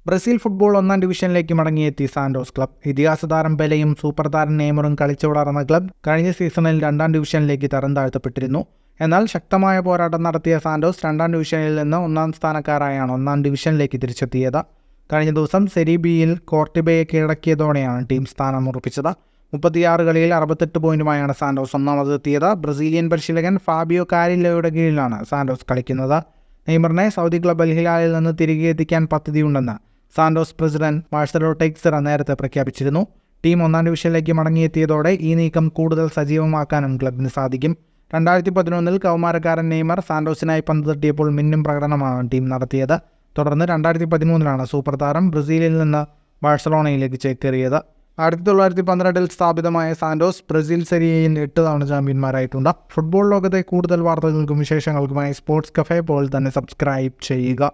Brazil football ഒന്നാം ഡിവിഷനിലേക്ക് മടങ്ങിയെത്തി Santos club. ഇതിഹാസ താരം പെലെയും സൂപ്പർ താരം നെയ്മറും കളിച്ചു വളർന്ന ക്ലബ് കഴിഞ്ഞ സീസണിൽ രണ്ടാം ഡിവിഷനിലേക്ക് തരം താഴ്ത്തപ്പെട്ടിരുന്നു. എന്നാൽ ശക്തമായ പോരാട്ടം നടത്തിയ സാന്റോസ് രണ്ടാം ഡിവിഷനിൽ നിന്ന് ഒന്നാം സ്ഥാനക്കാരായാണ് ഒന്നാം ഡിവിഷനിലേക്ക് തിരിച്ചെത്തിയത്. കഴിഞ്ഞ ദിവസം സെരി ബിയിൽ കോർട്ടിബയെ കീഴടക്കിയതോടെയാണ് ടീം സ്ഥാനം ഉറപ്പിച്ചത്. 36 കളിയിൽ 68 പോയിന്റുമായാണ് സാന്റോസ് ഒന്നാമതെത്തിയത്. ബ്രസീലിയൻ പരിശീലകൻ ഫാബിയോ കാരില്ലോയുടെ കീഴിലാണ് സാന്റോസ് കളിക്കുന്നത്. നെയ്മറിനെ സൗദി ക്ലബ് അൽ ഹിലാലിൽ നിന്ന് തിരികെ എത്തിക്കാൻ പദ്ധതിയുണ്ടെന്ന് സാന്റോസ് പ്രസിഡന്റ് മാർസലോ ടെക്സറ നേരത്തെ പ്രഖ്യാപിച്ചിരുന്നു. ടീം ഒന്നാം ഡിവിഷനിലേക്ക് മടങ്ങിയെത്തിയതോടെ ഈ നീക്കം കൂടുതൽ സജീവമാക്കാനും ക്ലബിന് സാധിക്കും. 2011 കൗമാരക്കാരൻ നെയ്മർ സാന്റോസിനായി പന്ത് തട്ടിയപ്പോൾ മിന്നും പ്രകടനമാണ് ടീം നടത്തിയത്. തുടർന്ന് 2013 സൂപ്പർ താരം ബ്രസീലിൽ നിന്ന് ബാഴ്സലോണയിലേക്ക് ചേക്കേറിയത്. 1912 സ്ഥാപിതമായ സാന്റോസ് ബ്രസീൽ സെരിയയിൽ 8 തവണ ചാമ്പ്യന്മാരായിട്ടുണ്ട്. ഫുട്ബോൾ ലോകത്തെ കൂടുതൽ വാർത്തകൾക്കും വിശേഷങ്ങൾക്കുമായി സ്പോർട്സ് കഫേ പോൾ തന്നെ സബ്സ്ക്രൈബ് ചെയ്യുക.